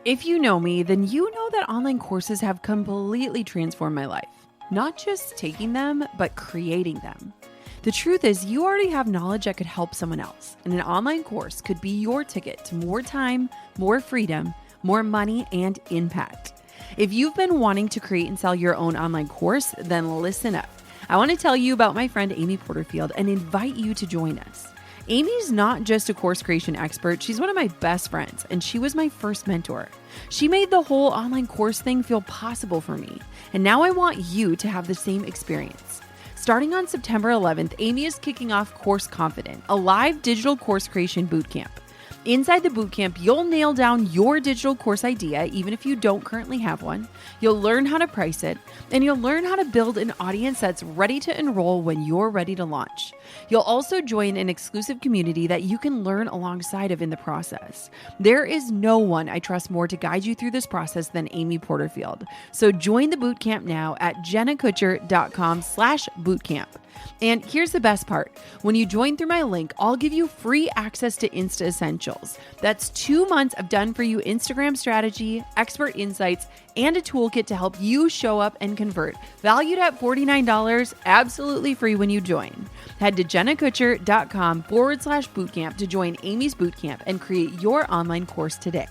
If you know me, then you know that online courses have completely transformed my life. Not just taking them, but creating them. The truth is, you already have knowledge that could help someone else, and an online course could be your ticket to more time, more freedom, more money, and impact. If you've been wanting to create and sell your own online course, then listen up. I want to tell you about my friend Amy Porterfield and invite you to join us. Amy's not just a course creation expert, she's one of my best friends, and she was my first mentor. She made the whole online course thing feel possible for me, and now I want you to have the same experience. Starting on September 11th, Amy is kicking off Course Confident, a live digital course creation bootcamp. Inside the bootcamp, you'll nail down your digital course idea, even if you don't currently have one. You'll learn how to price it, and you'll learn how to build an audience that's ready to enroll when you're ready to launch. You'll also join an exclusive community that you can learn alongside of in the process. There is no one I trust more to guide you through this process than Amy Porterfield. So join the bootcamp now at jennakutcher.com/bootcamp. And here's the best part. When you join through my link, I'll give you free access to Insta Essentials. That's 2 months of done-for-you Instagram strategy, expert insights, and a toolkit to help you show up and convert. Valued at $49, absolutely free when you join. Head to jennakutcher.com/bootcamp to join Amy's bootcamp and create your online course today.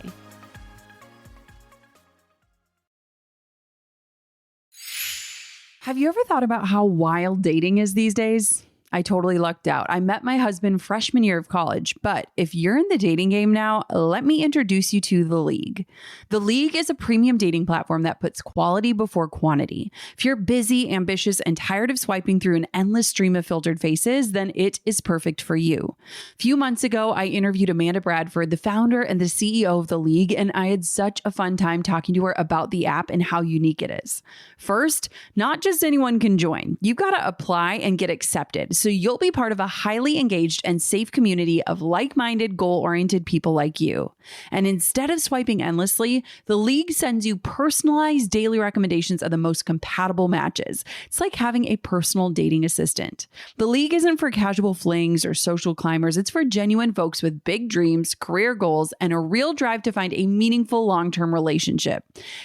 Have you ever thought about how wild dating is these days? I totally lucked out. I met my husband freshman year of college, but if you're in the dating game now, let me introduce you to The League. The League is a premium dating platform that puts quality before quantity. If you're busy, ambitious, and tired of swiping through an endless stream of filtered faces, then it is perfect for you. A few months ago, I interviewed Amanda Bradford, the founder and the CEO of The League, and I had such a fun time talking to her about the app and how unique it is. First, not just anyone can join. You've got to apply and get accepted. So you'll be part of a highly engaged and safe community of like-minded, goal-oriented people like you. And instead of swiping endlessly, The League sends you personalized daily recommendations of the most compatible matches. It's like having a personal dating assistant. The League isn't for casual flings or social climbers. It's for genuine folks with big dreams, career goals, and a real drive to find a meaningful long-term relationship.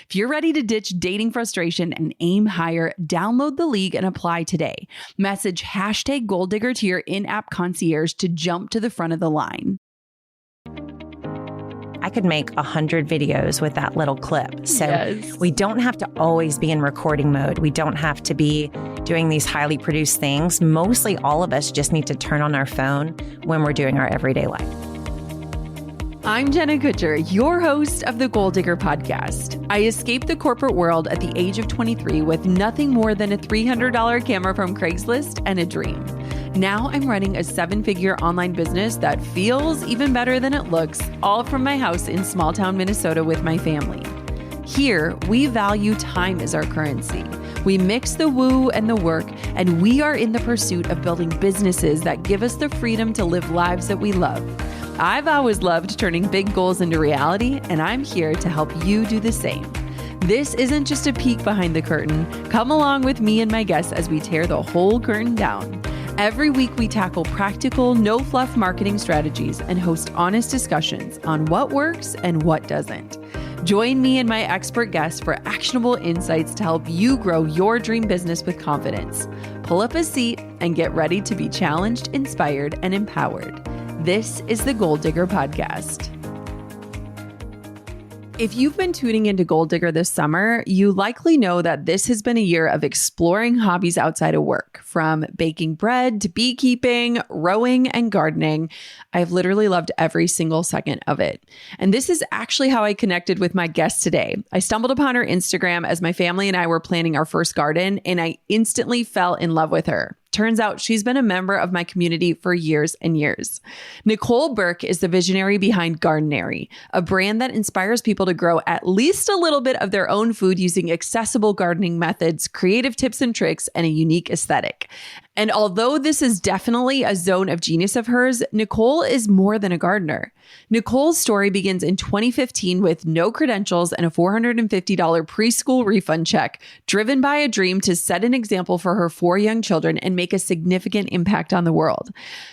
If you're ready to ditch dating frustration and aim higher, download The League and apply today. Message #GoalDigger to your in-app concierge to jump to the front of the line. I could make 100 videos with that little clip. So Yes. We don't have to always be in recording mode. We don't have to be doing these highly produced things. Mostly all of us just need to turn on our phone when we're doing our everyday life. I'm Jenna Kutcher, your host of the Goal Digger podcast. I escaped the corporate world at the age of 23 with nothing more than a $300 camera from Craigslist and a dream. Now I'm running a 7-figure online business that feels even better than it looks, all from my house in small town Minnesota with my family. Here, we value time as our currency. We mix the woo and the work, and we are in the pursuit of building businesses that give us the freedom to live lives that we love. I've always loved turning big goals into reality, and I'm here to help you do the same. This isn't just a peek behind the curtain. Come along with me and my guests as we tear the whole curtain down. Every week, we tackle practical, no-fluff marketing strategies and host honest discussions on what works and what doesn't. Join me and my expert guests for actionable insights to help you grow your dream business with confidence. Pull up a seat and get ready to be challenged, inspired, and empowered. This is the Goal Digger Podcast. If you've been tuning into Goal Digger this summer, you likely know that this has been a year of exploring hobbies outside of work. From baking bread to beekeeping, rowing, and gardening, I've literally loved every single second of it. And this is actually how I connected with my guest today. I stumbled upon her Instagram as my family and I were planning our first garden, and I instantly fell in love with her. Turns out she's been a member of my community for years and years. Nicole Burke is the visionary behind Gardenary, a brand that inspires people to grow at least a little bit of their own food using accessible gardening methods, creative tips and tricks, and a unique aesthetic. And although this is definitely a zone of genius of hers, Nicole is more than a gardener. Nicole's story begins in 2015 with no credentials and a $450 preschool refund check, driven by a dream to set an example for her 4 young children and make a significant impact on the world.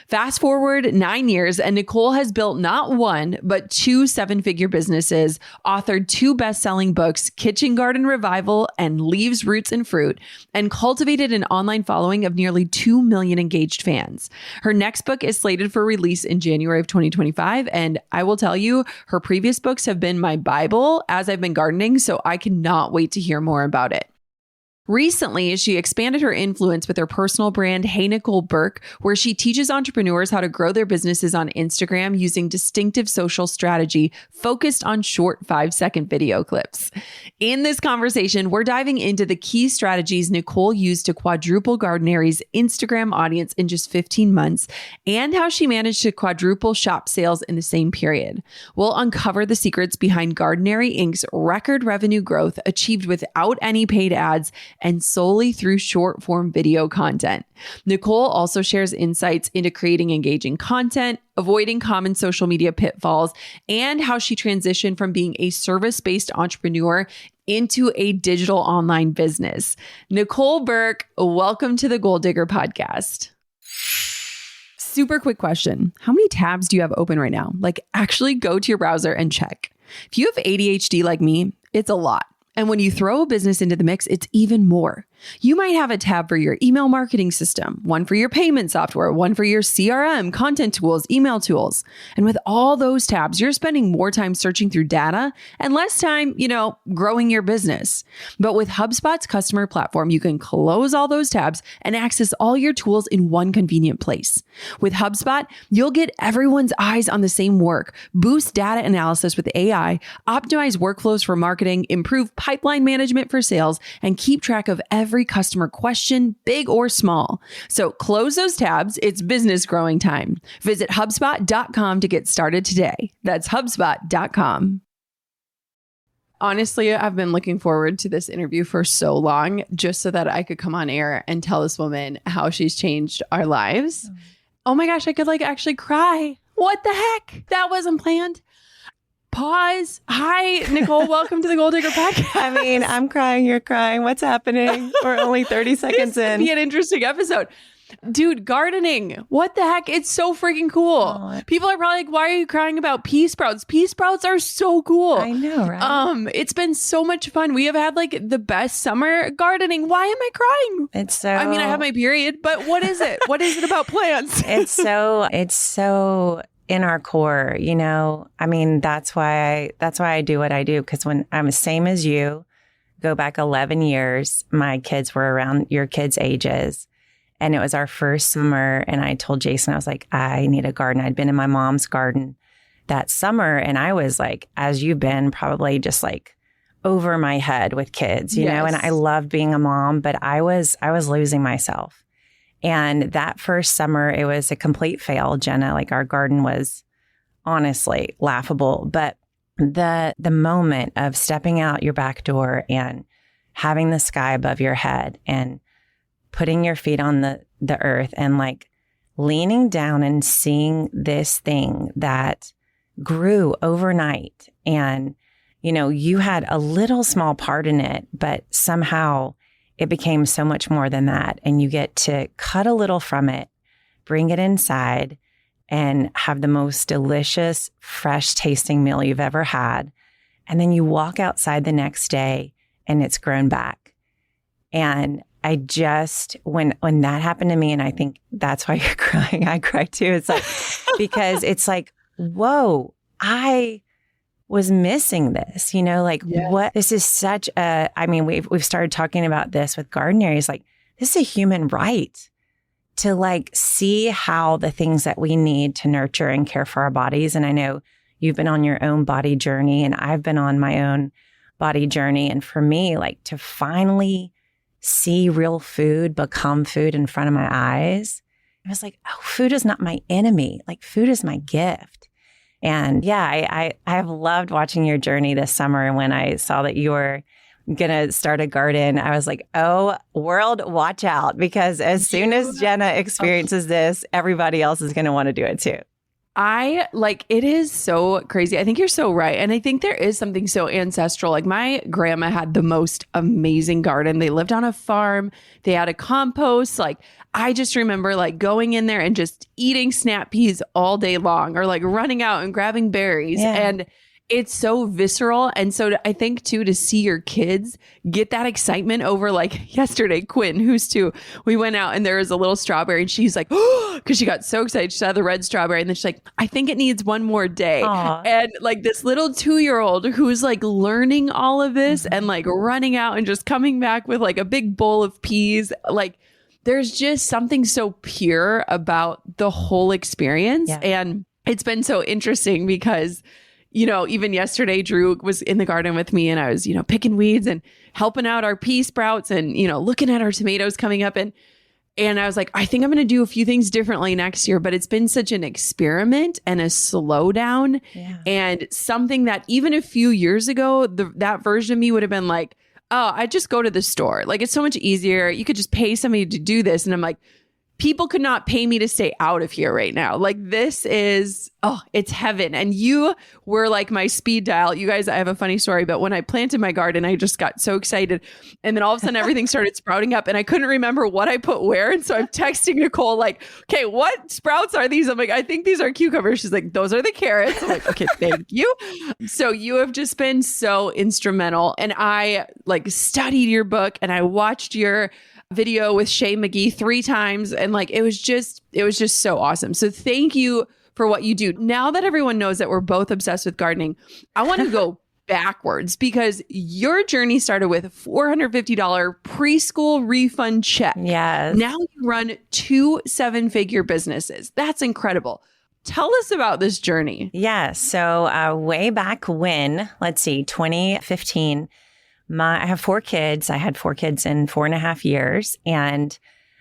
Fast forward 9 years, and Nicole has built not one, but 2 7-figure businesses, authored 2 best-selling books, Kitchen Garden Revival and Leaves, Roots, and Fruit, and cultivated an online following of nearly 2 million engaged fans. Her next book is slated for release in January of 2025, and I will tell you, her previous books have been my Bible as I've been gardening, so I cannot wait to hear more about it. Recently, she expanded her influence with her personal brand, Hey Nicole Burke, where she teaches entrepreneurs how to grow their businesses on Instagram using distinctive social strategy focused on short 5-second video clips. In this conversation, we're diving into the key strategies Nicole used to quadruple Gardenary's Instagram audience in just 15 months and how she managed to quadruple shop sales in the same period. We'll uncover the secrets behind Gardenary Inc.'s record revenue growth achieved without any paid ads and solely through short form video content. Nicole also shares insights into creating engaging content, avoiding common social media pitfalls, and how she transitioned from being a service-based entrepreneur into a digital online business. Nicole Burke, welcome to the Goal Digger podcast. Super quick question. How many tabs do you have open right now? Like, actually go to your browser and check. If you have ADHD like me, it's a lot. And when you throw a business into the mix, it's even more. You might have a tab for your email marketing system, one for your payment software, one for your CRM, content tools, email tools. And with all those tabs, you're spending more time searching through data and less time, growing your business. But with HubSpot's customer platform, you can close all those tabs and access all your tools in one convenient place. With HubSpot, you'll get everyone's eyes on the same work, boost data analysis with AI, optimize workflows for marketing, improve pipeline management for sales, and keep track of every customer question, big or small. So close those tabs. It's business growing time. Visit HubSpot.com to get started today. That's HubSpot.com. Honestly, I've been looking forward to this interview for so long, just so that I could come on air and tell this woman how she's changed our lives. Oh my gosh, I could actually cry. What the heck? That wasn't planned. Pause. Hi, Nicole. Welcome to the Goal Digger podcast. I mean, I'm crying. You're crying. What's happening? We're only 30 seconds in. This could be an interesting episode. Dude, gardening. What the heck? It's so freaking cool. Oh. People are probably like, why are you crying about pea sprouts? Pea sprouts are so cool. I know, right? It's been so much fun. We have had the best summer gardening. Why am I crying? It's so... I mean, I have my period, but what is it? What is it about plants? It's so in our core, I mean, that's why I do what I do. Because when I'm the same as you, go back 11 years, my kids were around your kids' ages. And it was our first summer. And I told Jason, I was like, I need a garden. I'd been in my mom's garden that summer. And I was like, as you've been, probably just over my head with kids, you know, and I love being a mom, but I was losing myself. And that first summer, it was a complete fail, Jenna. Our garden was honestly laughable. But the moment of stepping out your back door and having the sky above your head and putting your feet on the earth and leaning down and seeing this thing that grew overnight. And, you had a little small part in it, but somehow it became so much more than that. And you get to cut a little from it, bring it inside, and have the most delicious, fresh tasting meal you've ever had. And then you walk outside the next day and it's grown back. And I just, when that happened to me, and I think that's why you're crying, I cry too. It's because it's whoa, I was missing this, what, this is such a, I mean, we've started talking about this with Gardenary. It's this is a human right to see how the things that we need to nurture and care for our bodies. And I know you've been on your own body journey and I've been on my own body journey. And for me, to finally see real food become food in front of my eyes, I was oh, food is not my enemy. Food is my gift. And yeah, I have loved watching your journey this summer when I saw that you were going to start a garden, I was like, oh, world, watch out. Because as soon as Jenna experiences this, everybody else is going to want to do it too. It is so crazy. I think you're so right. And I think there is something so ancestral. Like my grandma had the most amazing garden. They lived on a farm. They had a compost. Like I just remember like going in there and just eating snap peas all day long or like running out and grabbing berries. Yeah. And it's so visceral. And so I think too, to see your kids get that excitement over like yesterday, Quinn, who's two, we went out and there was a little strawberry and she's like, oh, because she got so excited. She saw the red strawberry and then she's like, I think it needs one more day. Aww. And like this little 2-year-old who's like learning all of this and like running out and just coming back with like a big bowl of peas. Like there's just something so pure about the whole experience. Yeah. And it's been so interesting because even yesterday, Drew was in the garden with me and I was, picking weeds and helping out our pea sprouts and, looking at our tomatoes coming up. And I was like, I think I'm going to do a few things differently next year. But it's been such an experiment and a slowdown and something that even a few years ago, that version of me would have been like, oh, I just go to the store. Like, it's so much easier. You could just pay somebody to do this. And I'm like, people could not pay me to stay out of here right now. Like this is, it's heaven. And you were like my speed dial. You guys, I have a funny story, but when I planted my garden, I just got so excited. And then all of a sudden everything started sprouting up and I couldn't remember what I put where. And so I'm texting Nicole like, okay, what sprouts are these? I'm like, I think these are cucumbers. She's like, those are the carrots. I'm like, okay, thank you. So you have just been so instrumental. And I like studied your book and I watched your video with Shay McGee 3 times. And like, it was just so awesome. So thank you for what you do. Now that everyone knows that we're both obsessed with gardening, I want to go backwards because your journey started with a $450 preschool refund check. Yes. Now you run 2 7-figure businesses. That's incredible. Tell us about this journey. Yeah. So way back when, 2015, I have 4 kids. I had 4 kids in 4.5 years. And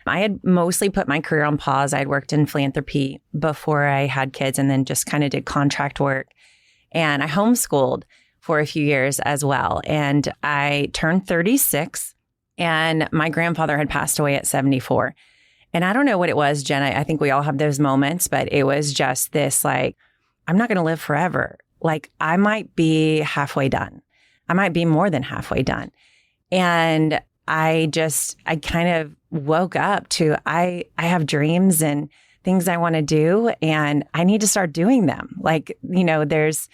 I had mostly put my career on pause. I had worked in philanthropy before I had kids and then just kind of did contract work. And I homeschooled for a few years as well. And I turned 36 and my grandfather had passed away at 74. And I don't know what it was, Jenna. I think we all have those moments, but it was just this like, I'm not going to live forever. Like I might be halfway done. I might be more than halfway done. And I kind of woke up to, I have dreams and things I want to do and I need to start doing them. Like, there's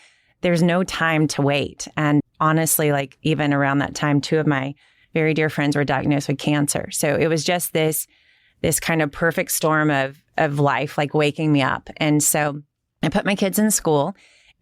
no time to wait. And honestly, like even around that time, 2 of my very dear friends were diagnosed with cancer. So it was just this kind of perfect storm of life, like waking me up. And so I put my kids in school.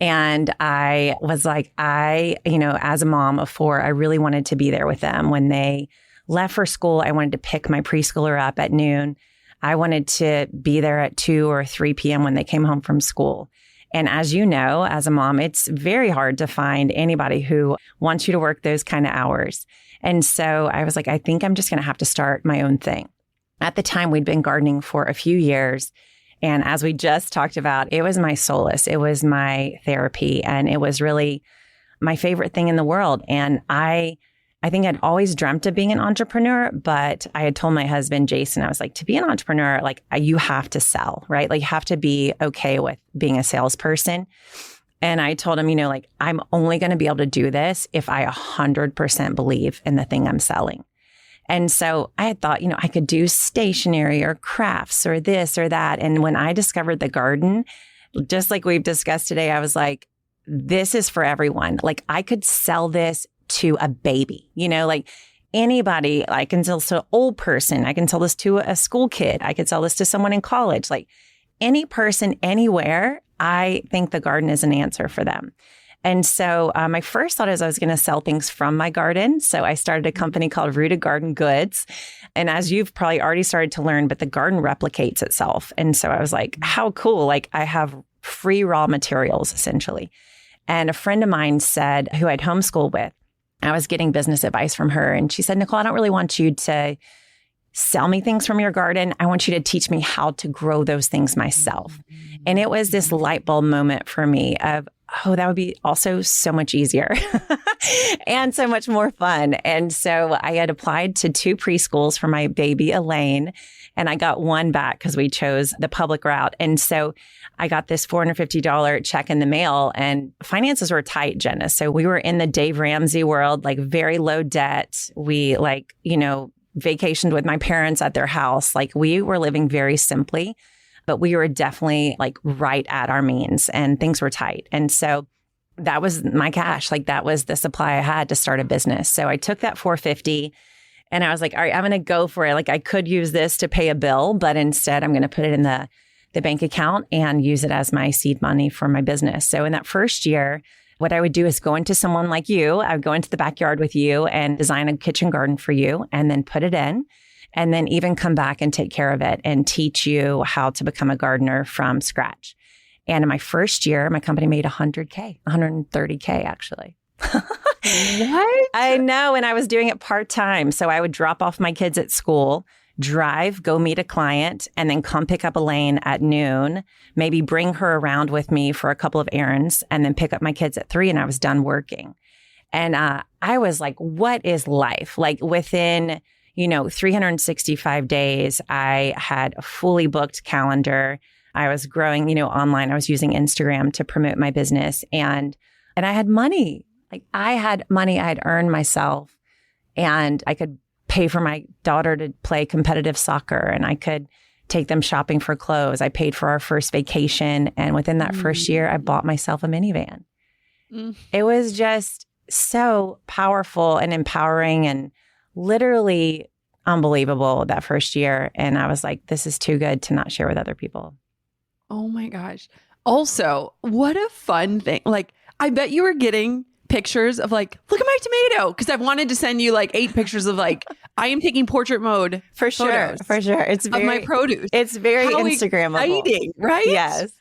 And I was like, as a mom of 4, I really wanted to be there with them. When they left for school, I wanted to pick my preschooler up at noon. I wanted to be there at 2 or 3 p.m. when they came home from school. And as you know, as a mom, it's very hard to find anybody who wants you to work those kind of hours. And so I was like, I think I'm just going to have to start my own thing. At the time, we'd been gardening for a few years. And as we just talked about, it was my solace. It was my therapy. And it was really my favorite thing in the world. And I think I'd always dreamt of being an entrepreneur, but I had told my husband, Jason, I was like, to be an entrepreneur, like you have to sell, right? Like you have to be okay with being a salesperson. And I told him, like, I'm only going to be able to do this if I 100% believe in the thing I'm selling. And so I had thought, I could do stationery or crafts or this or that. And when I discovered the garden, just like we've discussed today, I was like, this is for everyone. Like I could sell this to a baby, like anybody. I can sell this to an old person. I can sell this to a school kid. I could sell this to someone in college. Like any person, anywhere, I think the garden is an answer for them. And so my first thought is I was going to sell things from my garden. So I started a company called Rooted Garden Goods. And as you've probably already started to learn, but the garden replicates itself. And so I was like, how cool. Like I have free raw materials, essentially. And a friend of mine said, who I'd homeschooled with, I was getting business advice from her. And she said, Nicole, I don't really want you to sell me things from your garden. I want you to teach me how to grow those things myself. And it was this light bulb moment for me of, oh, that would be also so much easier and so much more fun. And so I had applied to 2 preschools for my baby, Elaine, and I got one back because we chose the public route. And so I got this $450 check in the mail, and finances were tight, Jenna. So we were in the Dave Ramsey world, like very low debt. We vacationed with my parents at their house. Like we were living very simply, but we were definitely like right at our means and things were tight. And so that was my cash. Like that was the supply I had to start a business. So I took that $450 and I was like, all right, I'm going to go for it. Like I could use this to pay a bill, but instead I'm going to put it in the bank account and use it as my seed money for my business. So in that first year, what I would do is go into someone like you. I would go into the backyard with you and design a kitchen garden for you and then put it in, and then even come back and take care of it and teach you how to become a gardener from scratch. And in my first year, my company made $130K actually. What? I know. And I was doing it part-time. So I would drop off my kids at school, drive, go meet a client, and then come pick up Elaine at noon, maybe bring her around with me for a couple of errands, and then pick up my kids at 3, and I was done working. And I was like, what is life? Like within, 365 days, I had a fully booked calendar. I was growing, online. I was using Instagram to promote my business, and I had money. Like I had money I had earned myself, and I could pay for my daughter to play competitive soccer, and I could take them shopping for clothes. I paid for our first vacation. And within that first year, I bought myself a minivan. It was just so powerful and empowering and literally unbelievable that first year. And I was like, this is too good to not share with other people. Oh my gosh. Also, what a fun thing. Like, I bet you were getting pictures of like, look at my tomato. Cause I've wanted to send you like 8 pictures of like, I am taking portrait mode for sure. It's of my produce. It's very Instagrammable. Exciting, right? Yes.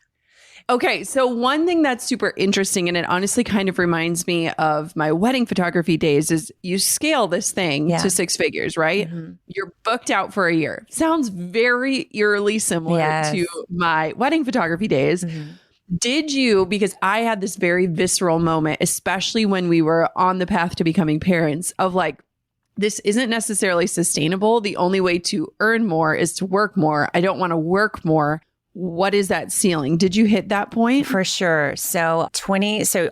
Okay. So one thing that's super interesting, and it honestly kind of reminds me of my wedding photography days, is you scale this thing to 6 figures, right? Mm-hmm. You're booked out for a year. Sounds very eerily similar to my wedding photography days. Mm-hmm. Did you, because I had this very visceral moment, especially when we were on the path to becoming parents, of like, this isn't necessarily sustainable. The only way to earn more is to work more. I don't want to work more. What is that ceiling? Did you hit that point? For sure. So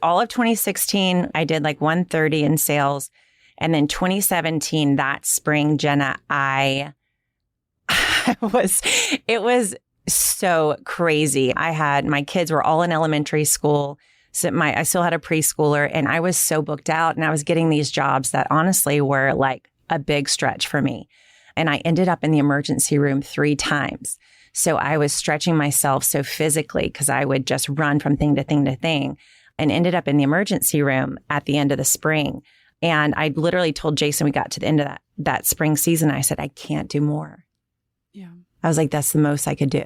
all of 2016, I did like 130 in sales. And then 2017, that spring, Jenna, it was so crazy. My kids were all in elementary school. So I still had a preschooler, and I was so booked out, and I was getting these jobs that honestly were like a big stretch for me. And I ended up in the emergency room 3 times. So I was stretching myself so physically because I would just run from thing to thing to thing, and ended up in the emergency room at the end of the spring. And I literally told Jason, we got to the end of that spring season, I said, I can't do more. Yeah. I was like, that's the most I could do.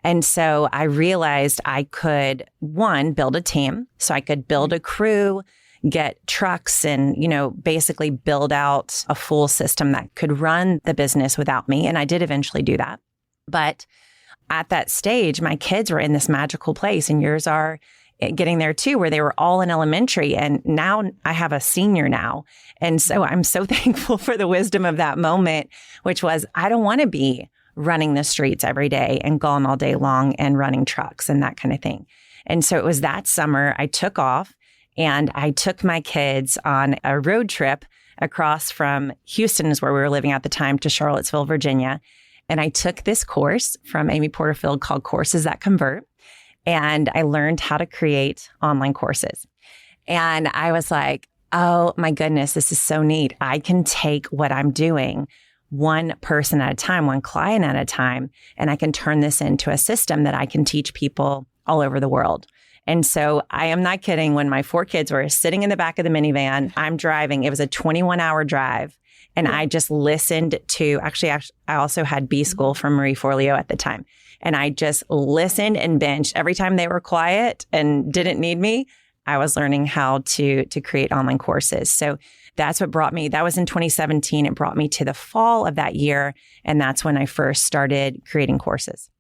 And so I realized I could, one, build a team. So I could build a crew, get trucks, and, basically build out a full system that could run the business without me. And I did eventually do that. But at that stage, my kids were in this magical place, and yours are getting there too, where they were all in elementary. And now I have a senior now. And so I'm so thankful for the wisdom of that moment, which was, I don't want to be running the streets every day and gone all day long and running trucks and that kind of thing. And so it was that summer I took off, and I took my kids on a road trip across from Houston, is where we were living at the time, to Charlottesville, Virginia. And I took this course from Amy Porterfield called Courses That Convert. And I learned how to create online courses. And I was like, oh my goodness, this is so neat. I can take what I'm doing one person at a time, one client at a time, and I can turn this into a system that I can teach people all over the world. And so I am not kidding. When my 4 kids were sitting in the back of the minivan, I'm driving. It was a 21-hour drive. And I just listened to, I also had B School from Marie Forleo at the time. And I just listened and binged. Every time they were quiet and didn't need me, I was learning how to create online courses. So that's what brought me, that was in 2017. It brought me to the fall of that year. And that's when I first started creating courses.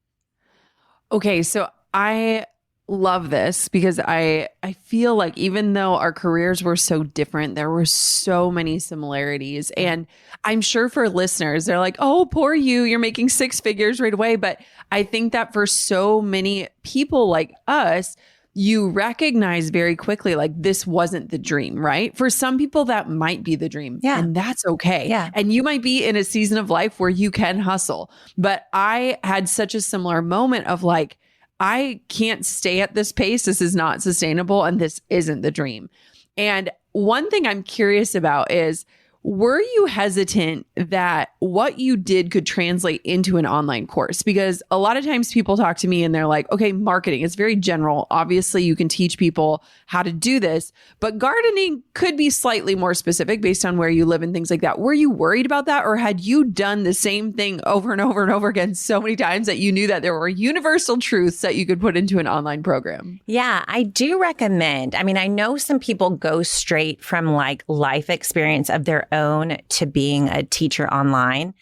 Okay. So I love this because I feel like even though our careers were so different, there were so many similarities. And I'm sure for listeners, they're like, oh, poor you, you're making six figures right away. But I think that for so many people like us, you recognize very quickly, like this wasn't the dream, right? For some people, that might be the dream. Yeah. And that's okay. Yeah. And you might be in a season of life where you can hustle. But I had such a similar moment of like, I can't stay at this pace. This is not sustainable. And this isn't the dream. And one thing I'm curious about is, were you hesitant that what you did could translate into an online course? Because a lot of times people talk to me and they're like, okay, marketing is very general. Obviously, you can teach people how to do this, but gardening could be slightly more specific based on where you live and things like that. Were you worried about that? Or had you done the same thing over and over and over again so many times that you knew that there were universal truths that you could put into an online program? Yeah, I do recommend. I mean, I know some people go straight from like life experience of their own to being a teacher online.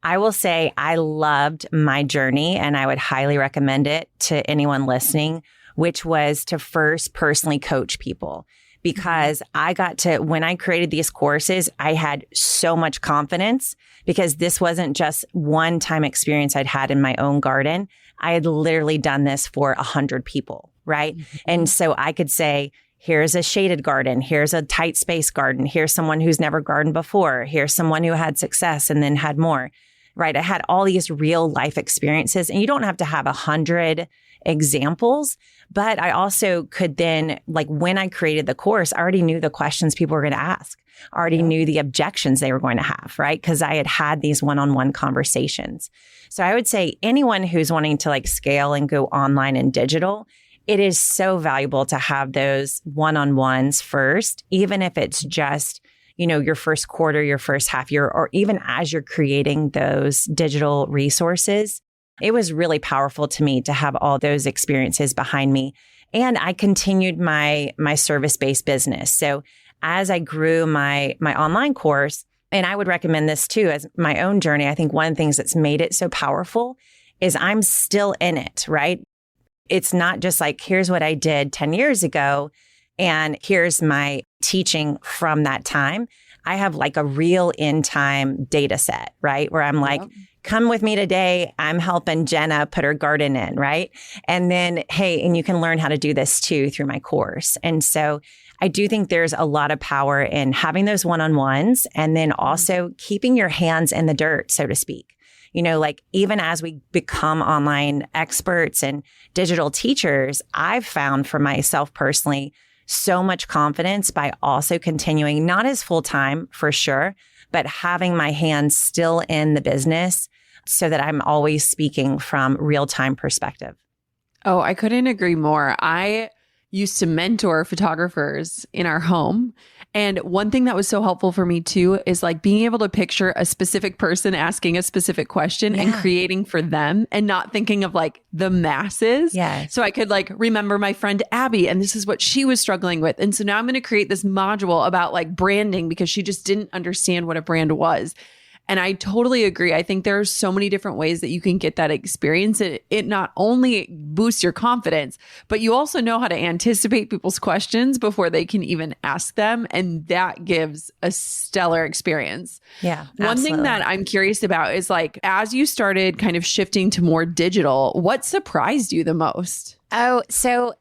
I will say I loved my journey and I would highly recommend it to anyone listening, which was to first personally coach people. Because I got to, when I created these courses, I had so much confidence because this wasn't just one time experience I'd had in my own garden. I had literally done this for 100 people, right? And so I could say, here's a shaded garden. Here's a tight space garden. Here's someone who's never gardened before. Here's someone who had success and then had more, right? I had all these real life experiences, and you don't have to have 100 examples, but I also could then, like when I created the course, I already knew the questions people were going to ask. I already knew the objections they were going to have, right? Because I had had these one-on-one conversations. So I would say anyone who's wanting to like scale and go online and digital, it is so valuable to have those one-on-ones first, even if it's just, you know, your first quarter, your first half year, or even as you're creating those digital resources. It was really powerful to me to have all those experiences behind me. And I continued my service-based business. So as I grew my online course, and I would recommend this too as my own journey, I think one of the things that's made it so powerful is I'm still in it, right? It's not just like, here's what I did 10 years ago, and here's my teaching from that time. I have like a real in-time data set, right? Where I'm like, come with me today. I'm helping Jenna put her garden in, right? And then, hey, and you can learn how to do this too through my course. And so I do think there's a lot of power in having those one-on-ones and then also keeping your hands in the dirt, so to speak. You know, like even as we become online experts and digital teachers, I've found for myself personally so much confidence by also continuing, not as full-time for sure, but having my hands still in the business so that I'm always speaking from real-time perspective. Oh, I couldn't agree more. I used to mentor photographers in our home. And one thing that was so helpful for me too is like being able to picture a specific person asking a specific question and creating for them and not thinking of like the masses. Yes. So I could like remember my friend Abby and this is what she was struggling with. And so now I'm going to create this module about like branding because she just didn't understand what a brand was. And I totally agree. I think there are so many different ways that you can get that experience. It not only boosts your confidence, but you also know how to anticipate people's questions before they can even ask them. And that gives a stellar experience. Yeah. One thing that I'm curious about is like, as you started kind of shifting to more digital, what surprised you the most? Oh, so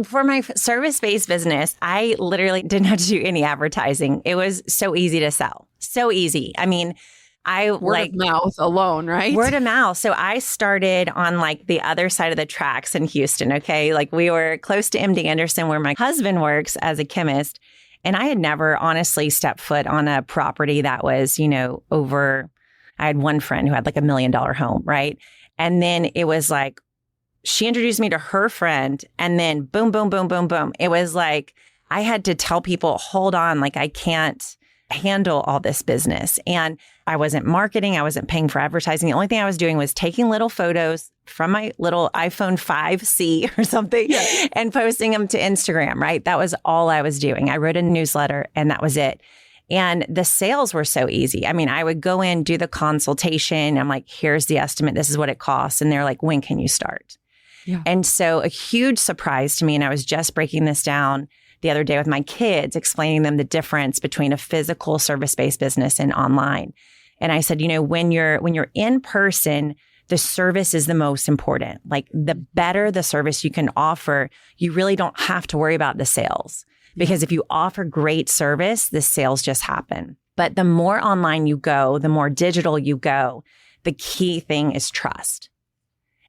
for my service-based business, I literally didn't have to do any advertising. It was so easy to sell. So easy. I mean, Word of mouth alone, right? Word of mouth. So I started on like the other side of the tracks in Houston. Okay. Like we were close to MD Anderson where my husband works as a chemist. And I had never honestly stepped foot on a property that was, you know, I had one friend who had like $1 million home. Right. And then it was like, she introduced me to her friend and then boom, boom, boom, boom, boom. It was like, I had to tell people, hold on, like I can't handle all this business. And I wasn't marketing. I wasn't paying for advertising. The only thing I was doing was taking little photos from my little iPhone 5C or something and posting them to Instagram, right? That was all I was doing. I wrote a newsletter and that was it. And the sales were so easy. I mean, I would go in, do the consultation. I'm like, here's the estimate. This is what it costs. And they're like, when can you start? Yeah. And so a huge surprise to me, and I was just breaking this down the other day with my kids, explaining them the difference between a physical service-based business and online. And I said, when you're in person, the service is the most important. Like the better the service you can offer, you really don't have to worry about the sales. Because if you offer great service, the sales just happen. But the more online you go, the more digital you go, the key thing is trust.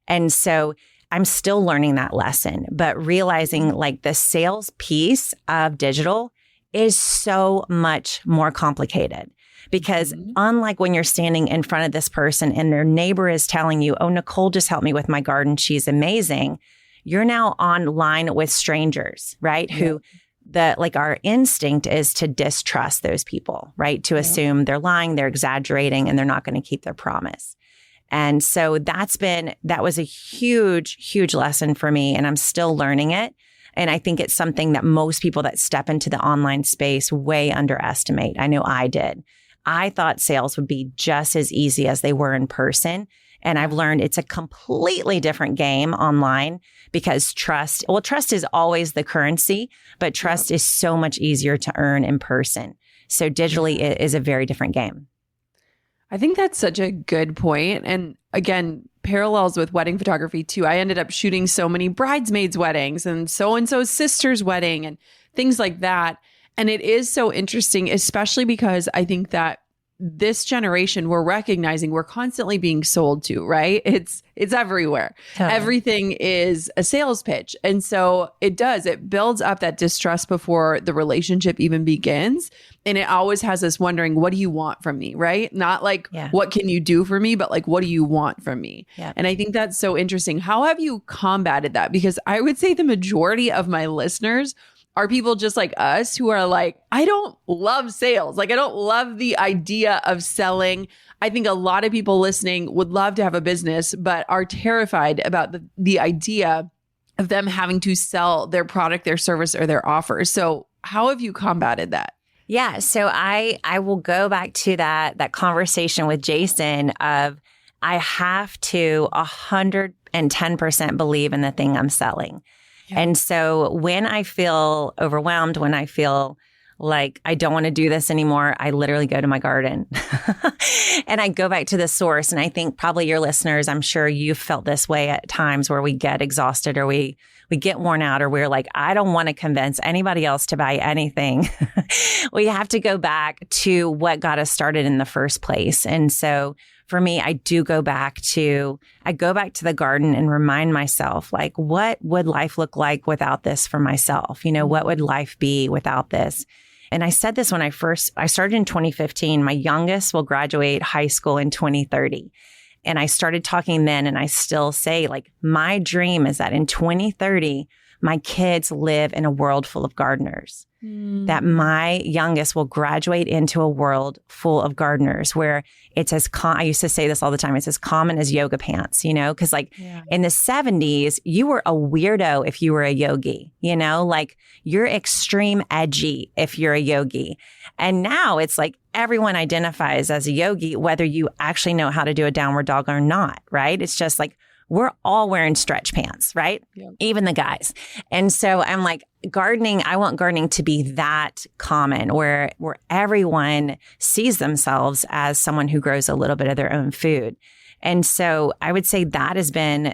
And so I'm still learning that lesson, but realizing like the sales piece of digital is so much more complicated. Because unlike when you're standing in front of this person and their neighbor is telling you, oh, Nicole just helped me with my garden, she's amazing. You're now online with strangers, right? Who our instinct is to distrust those people, right? To assume they're lying, they're exaggerating, and they're not going to keep their promise. And so that was a huge, huge lesson for me. And I'm still learning it. And I think it's something that most people that step into the online space way underestimate. I know I did. I thought sales would be just as easy as they were in person. And I've learned it's a completely different game online because trust is always the currency, but trust is so much easier to earn in person. So digitally it is a very different game. I think that's such a good point. And again, parallels with wedding photography too. I ended up shooting so many bridesmaids' weddings and so-and-so's sister's wedding and things like that. And it is so interesting, especially because I think that this generation, we're recognizing we're constantly being sold to, right? It's everywhere. Totally. Everything is a sales pitch. And so it builds up that distrust before the relationship even begins. And it always has us wondering, what do you want from me, right? Not like, what can you do for me, but like, what do you want from me? Yeah. And I think that's so interesting. How have you combated that? Because I would say the majority of my listeners are people just like us who are like, I don't love sales. Like, I don't love the idea of selling. I think a lot of people listening would love to have a business, but are terrified about the idea of them having to sell their product, their service, or their offer. So how have you combated that? Yeah. So I will go back to that conversation with Jason of I have to 110% believe in the thing I'm selling. And so when I feel overwhelmed, when I feel like I don't want to do this anymore, I literally go to my garden and I go back to the source. And I think probably your listeners, I'm sure you've felt this way at times where we get exhausted or we get worn out or we're like, I don't want to convince anybody else to buy anything. We have to go back to what got us started in the first place. And so for me, I go back to the garden and remind myself, like, what would life look like without this for myself? What would life be without this? And I said this when I started in 2015. My youngest will graduate high school in 2030. And I started talking then, and I still say, like, my dream is that in 2030, my kids live in a world full of gardeners. That my youngest will graduate into a world full of gardeners where it's I used to say this all the time, it's as common as yoga pants, because in the 70s, you were a weirdo if you were a yogi, like you're extreme edgy if you're a yogi. And now it's like everyone identifies as a yogi, whether you actually know how to do a downward dog or not, right? It's just like, we're all wearing stretch pants, right? Yeah. Even the guys. And so I'm like, I want gardening to be that common where everyone sees themselves as someone who grows a little bit of their own food. And so I would say that has been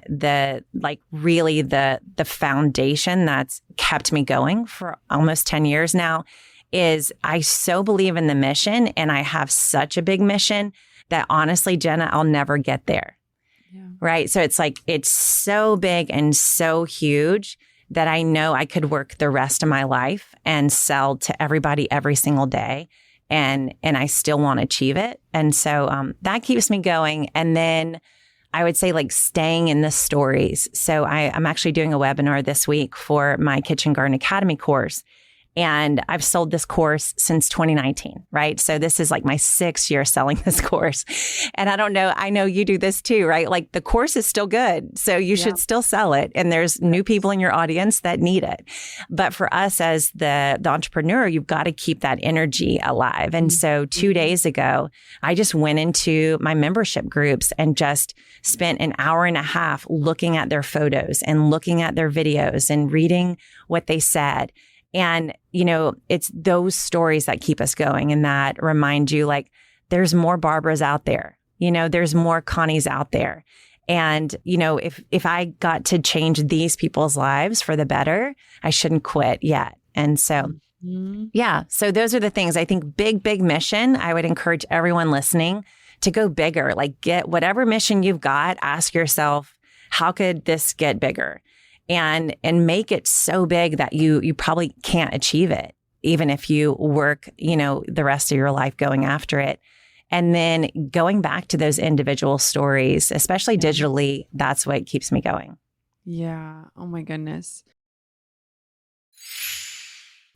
really the foundation that's kept me going for almost 10 years now. Is I so believe in the mission, and I have such a big mission that honestly, Jenna, I'll never get there. Yeah. Right. So it's like, it's so big and so huge that I know I could work the rest of my life and sell to everybody every single day. And I still want to achieve it. And so that keeps me going. And then I would say like staying in the stories. So I'm actually doing a webinar this week for my Kitchen Garden Academy course. And I've sold this course since 2019, right? So this is like my 6th year selling this course. And I don't know, I know you do this too, right? Like the course is still good. So you should still sell it. And there's new people in your audience that need it. But for us as the entrepreneur, you've got to keep that energy alive. And so 2 days ago, I just went into my membership groups and just spent an hour and a half looking at their photos and looking at their videos and reading what they said. And, you know, it's those stories that keep us going and that remind you like there's more Barbaras out there, you know, there's more Connies out there. And, you know, if I got to change these people's lives for the better, I shouldn't quit yet. And so, yeah, so those are the things I think big mission. I would encourage everyone listening to go bigger, like get whatever mission you've got, ask yourself, how could this get bigger? And make it so big that you probably can't achieve it, even if you work, you know, the rest of your life going after it. And then going back to those individual stories, especially digitally, that's what keeps me going. Yeah. Oh my goodness.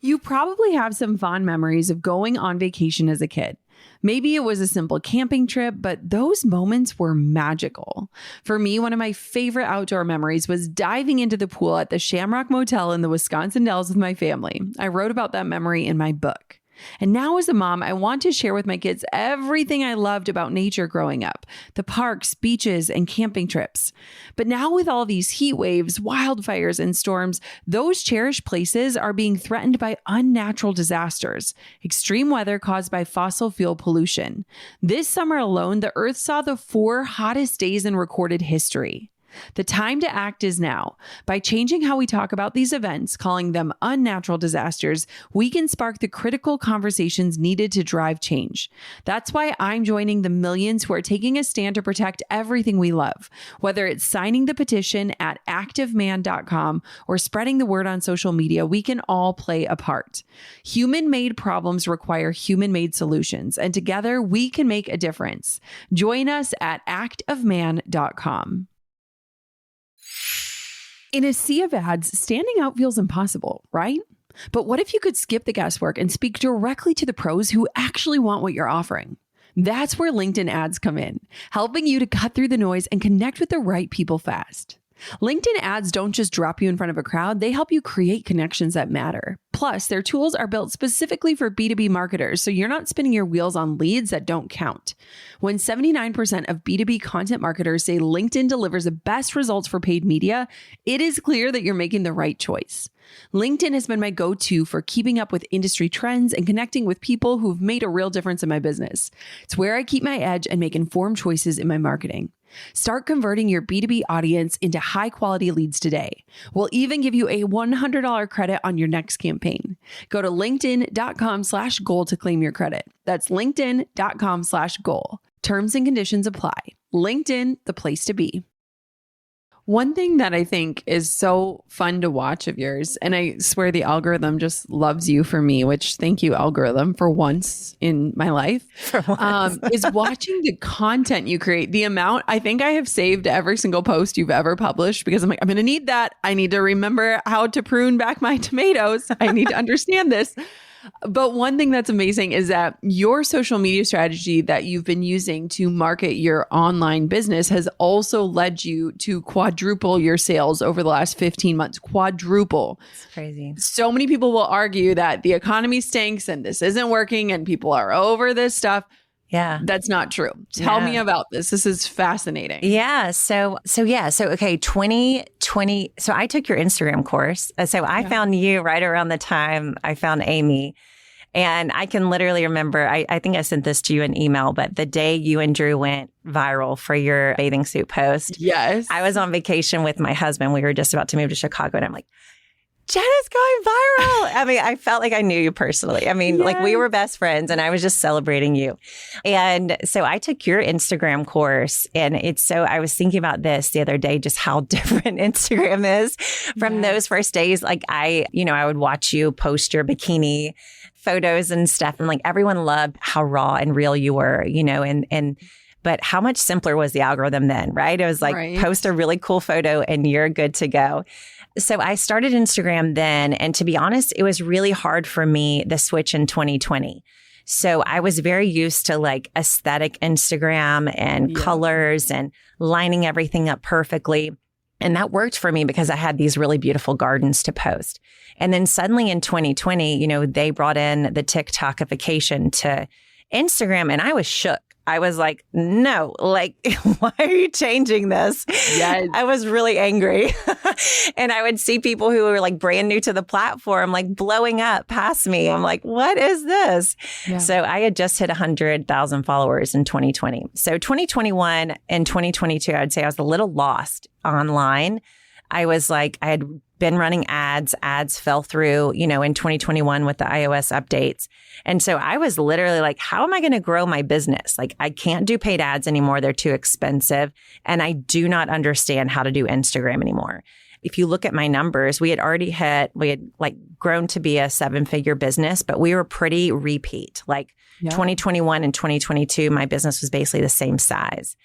You probably have some fond memories of going on vacation as a kid. Maybe it was a simple camping trip, but those moments were magical. For me, one of my favorite outdoor memories was diving into the pool at the Shamrock Motel in the Wisconsin Dells with my family. I wrote about that memory in my book. And now as a mom, I want to share with my kids everything I loved about nature growing up, the parks, beaches, and camping trips. But now with all these heat waves, wildfires, and storms, those cherished places are being threatened by unnatural disasters, extreme weather caused by fossil fuel pollution. This summer alone, the Earth saw the 4 hottest days in recorded history. The time to act is now. By changing how we talk about these events, calling them unnatural disasters, we can spark the critical conversations needed to drive change. That's why I'm joining the millions who are taking a stand to protect everything we love. Whether it's signing the petition at activeman.com or spreading the word on social media, we can all play a part. Human-made problems require human-made solutions, and together we can make a difference. Join us at activeman.com. In a sea of ads, standing out feels impossible, right? But what if you could skip the guesswork and speak directly to the pros who actually want what you're offering? That's where LinkedIn ads come in, helping you to cut through the noise and connect with the right people fast. LinkedIn ads don't just drop you in front of a crowd, they help you create connections that matter. Plus, their tools are built specifically for B2B marketers, so you're not spinning your wheels on leads that don't count. When 79% of B2B content marketers say LinkedIn delivers the best results for paid media, it is clear that you're making the right choice. LinkedIn has been my go-to for keeping up with industry trends and connecting with people who've made a real difference in my business. It's where I keep my edge and make informed choices in my marketing. Start converting your B2B audience into high-quality leads today. We'll even give you a $100 credit on your next campaign. Go to linkedin.com/goal to claim your credit. That's linkedin.com/goal. Terms and conditions apply. LinkedIn, the place to be. One thing that I think is so fun to watch of yours, and I swear the algorithm just loves you for me, which thank you, algorithm, for once in my life, is watching the content you create. The amount, I think I have saved every single post you've ever published because I'm like, I'm going to need that. I need to remember how to prune back my tomatoes. I need to understand this. But one thing that's amazing is that your social media strategy that you've been using to market your online business has also led you to quadruple your sales over the last 15 months. Quadruple. It's crazy. So many people will argue that the economy stinks and this isn't working and people are over this stuff. Yeah. That's not true. Tell me about this. This is fascinating. Yeah. So okay, 2020. So I took your Instagram course. So I found you right around the time I found Amy. And I can literally remember, I think I sent this to you in email, but the day you and Drew went viral for your bathing suit post. Yes. I was on vacation with my husband. We were just about to move to Chicago. And I'm like, Jenna's going viral. I mean, I felt like I knew you personally. I mean, like we were best friends and I was just celebrating you. And so I took your Instagram course and I was thinking about this the other day, just how different Instagram is from those first days. Like I would watch you post your bikini photos and stuff. And like everyone loved how raw and real you were, but how much simpler was the algorithm then, right? It was like post a really cool photo and you're good to go. So I started Instagram then. And to be honest, it was really hard for me, the switch in 2020. So I was very used to like aesthetic Instagram and colors and lining everything up perfectly. And that worked for me because I had these really beautiful gardens to post. And then suddenly in 2020, they brought in the TikTokification to Instagram and I was shook. I was like, no, like, why are you changing this? Yes. I was really angry. And I would see people who were like brand new to the platform, like blowing up past me. I'm like, what is this? Yeah. So I had just hit 100,000 followers in 2020. So 2021 and 2022, I'd say I was a little lost online. I was like, I had been running ads fell through, in 2021 with the iOS updates. And so I was literally like, how am I going to grow my business? Like, I can't do paid ads anymore. They're too expensive. And I do not understand how to do Instagram anymore. If you look at my numbers, we had like grown to be a 7-figure business, but we were pretty repeat. Like 2021 and 2022, my business was basically the same size.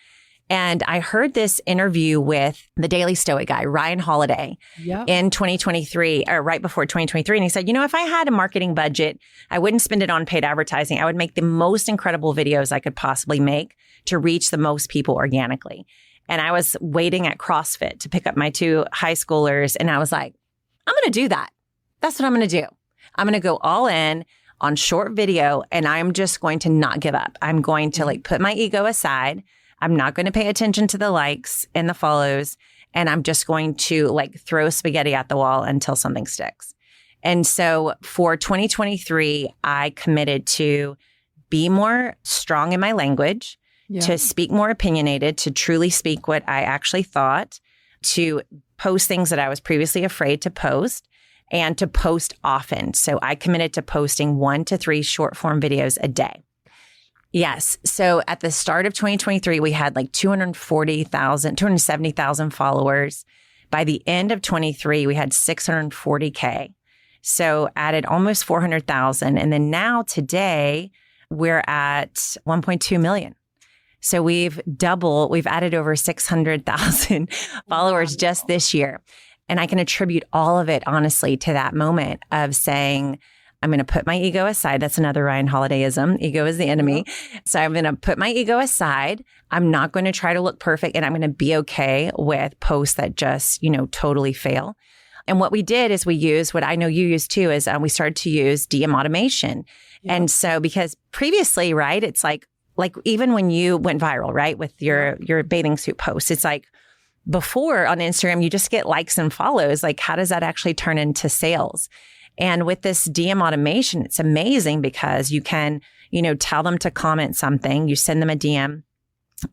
And I heard this interview with the Daily Stoic guy, Ryan Holiday, in 2023, or right before 2023. And he said, if I had a marketing budget, I wouldn't spend it on paid advertising. I would make the most incredible videos I could possibly make to reach the most people organically. And I was waiting at CrossFit to pick up my 2 high schoolers. And I was like, I'm going to do that. That's what I'm going to do. I'm going to go all in on short video. And I'm just going to not give up. I'm going to like put my ego aside. I'm not going to pay attention to the likes and the follows. And I'm just going to like throw spaghetti at the wall until something sticks. And so for 2023, I committed to be more strong in my language, to speak more opinionated, to truly speak what I actually thought, to post things that I was previously afraid to post, and to post often. So I committed to posting 1 to 3 short form videos a day. Yes. So at the start of 2023, we had like 270,000 followers. By the end of 23, we had 640K. So added almost 400,000. And then now today, we're at 1.2 million. So we've added over 600,000 followers just this year. And I can attribute all of it, honestly, to that moment of saying, I'm going to put my ego aside. That's another Ryan Holidayism. Ego is the enemy. So I'm going to put my ego aside. I'm not going to try to look perfect. And I'm going to be okay with posts that just, totally fail. And what we did is we used what I know you use too, is we started to use DM automation. Yeah. And so because previously, right, it's like even when you went viral, right, with your bathing suit posts, it's like before on Instagram, you just get likes and follows. Like, how does that actually turn into sales? And with this DM automation, it's amazing because you can, tell them to comment something, you send them a DM,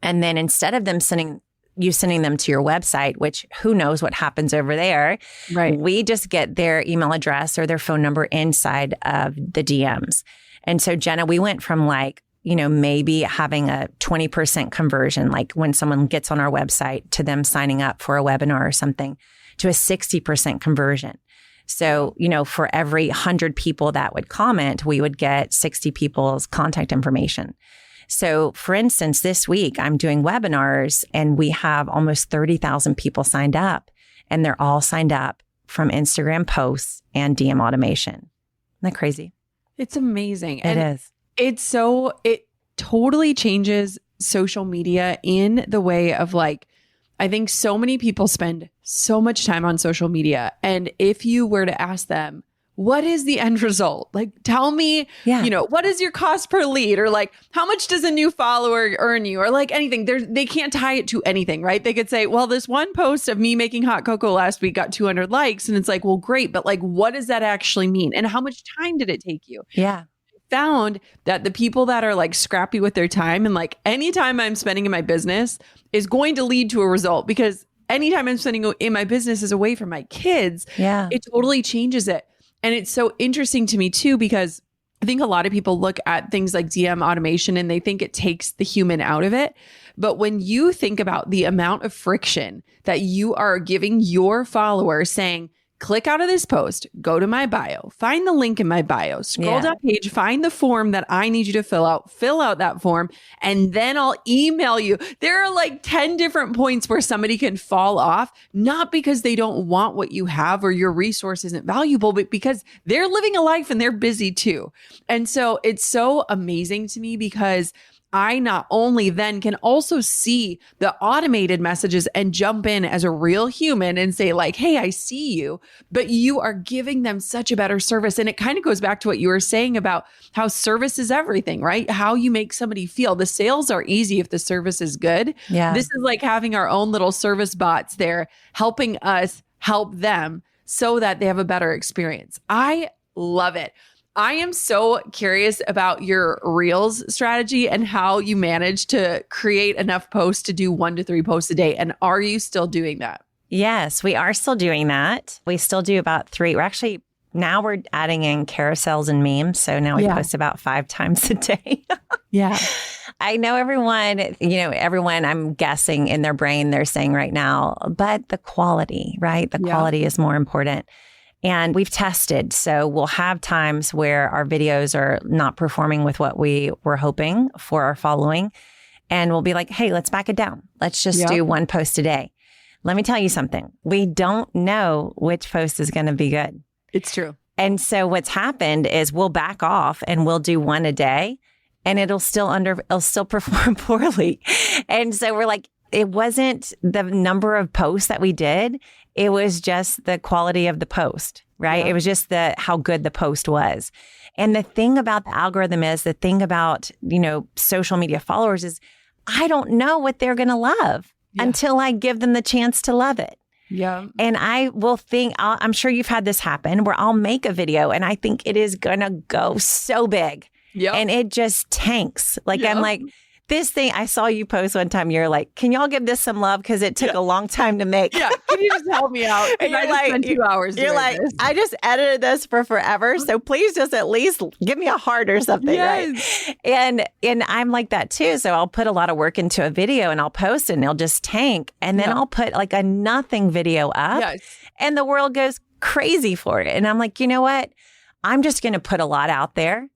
and then instead of them sending them to your website, which who knows what happens over there, right? We just get their email address or their phone number inside of the DMs. And so Jenna, we went from like, maybe having a 20% conversion, like when someone gets on our website, to them signing up for a webinar or something, to a 60% conversion. So, for every 100 people that would comment, we would get 60 people's contact information. So for instance, this week I'm doing webinars and we have almost 30,000 people signed up, and they're all signed up from Instagram posts and DM automation. Isn't that crazy? It's amazing. It is. It totally changes social media in the way of like, I think so many people spend so much time on social media. And if you were to ask them, what is the end result? Like, tell me, what is your cost per lead? Or like, how much does a new follower earn you? Or like anything. They can't tie it to anything, right? They could say, well, this one post of me making hot cocoa last week got 200 likes. And it's like, well, great. But like, what does that actually mean? And how much time did it take you? Yeah. Found that the people that are like scrappy with their time, and like any time I'm spending in my business is going to lead to a result, because anytime I'm spending in my business is away from my kids. Yeah. It totally changes it. And it's so interesting to me too, because I think a lot of people look at things like DM automation and they think it takes the human out of it. But when you think about the amount of friction that you are giving your followers, saying, click out of this post, go to my bio, find the link in my bio, scroll down page, find the form that I need you to fill out that form, and then I'll email you. There are like 10 different points where somebody can fall off, not because they don't want what you have or your resource isn't valuable, but because they're living a life and they're busy too. And so it's so amazing to me because I not only then can also see the automated messages and jump in as a real human and say like, hey, I see you, but you are giving them such a better service. And it kind of goes back to what you were saying about how service is everything, right? How you make somebody feel. The sales are easy if the service is good. Yeah. This is like having our own little service bots there helping us help them so that they have a better experience. I love it. I am so curious about your Reels strategy and how you manage to create enough posts to do 1 to 3 posts a day. And are you still doing that? Yes, we are still doing that. We still do about 3. Now we're adding in carousels and memes. So now we post about 5 times a day. Yeah. I know everyone I'm guessing in their brain, they're saying right now, but the quality, right? The quality is more important. And we've tested. So we'll have times where our videos are not performing with what we were hoping for our following. And we'll be like, hey, let's back it down. Let's just do 1 post a day. Let me tell you something. We don't know which post is going to be good. It's true. And so what's happened is we'll back off and we'll do 1 a day and it'll still perform poorly. And so we're like, it wasn't the number of posts that we did. It was just the quality of the post, right? Yeah. It was just how good the post was. And the thing about the algorithm is, the thing about, social media followers is, I don't know what they're going to love until I give them the chance to love it. Yeah. And I will think, I'm sure you've had this happen where I'll make a video and I think it is going to go so big. Yeah. And it just tanks. I'm like, this thing, I saw you post one time, you're like, can y'all give this some love? Because it took a long time to make. Yeah. Can you just help me out? And I just spent 2 hours doing this. I just edited this for forever. So please just at least give me a heart or something. Yes. Right? And I'm like that too. So I'll put a lot of work into a video and I'll post it and it'll just tank. And then I'll put like a nothing video up and the world goes crazy for it. And I'm like, you know what? I'm just going to put a lot out there.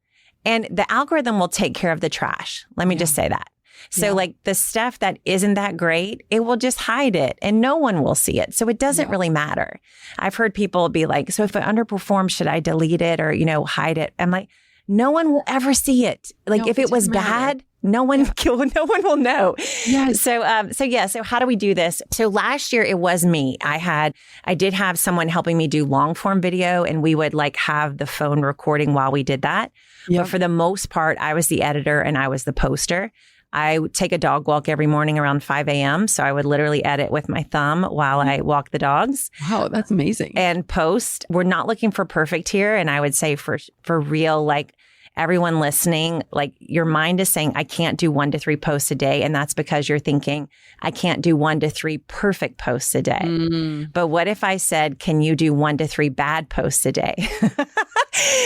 And the algorithm will take care of the trash. Let me just say that. So like the stuff that isn't that great, it will just hide it and no one will see it. So it doesn't really matter. I've heard people be like, so if it underperforms, should I delete it or, hide it? I'm like, no one will ever see it. Like if it was bad, no one will know. Yes. So how do we do this? So last year it was me. I did have someone helping me do long form video and we would like have the phone recording while we did that. Yep. But for the most part, I was the editor and I was the poster. I would take a dog walk every morning around 5 a.m. So I would literally edit with my thumb while I walk the dogs. Wow, that's amazing. And post. We're not looking for perfect here. And I would say for real, like everyone listening, like your mind is saying, I can't do 1 to 3 posts a day. And that's because you're thinking, I can't do 1 to 3 perfect posts a day. But what if I said, can you do 1 to 3 bad posts a day?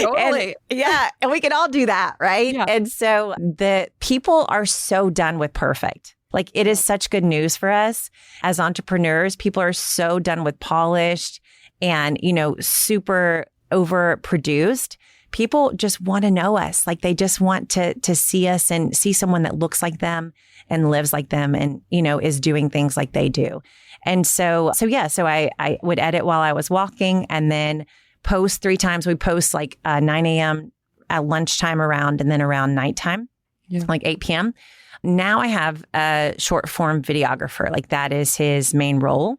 Totally. And we can all do that, right? Yeah. And so the people are so done with perfect. Like it is such good news for us as entrepreneurs. People are so done with polished and, super overproduced. People just want to know us. Like they just want to see us and see someone that looks like them and lives like them and, is doing things like they do. And so I would edit while I was walking and then post 3 times. We post like 9 a.m. at lunchtime and then around nighttime, like 8 p.m. Now I have a short form videographer. Like that is his main role.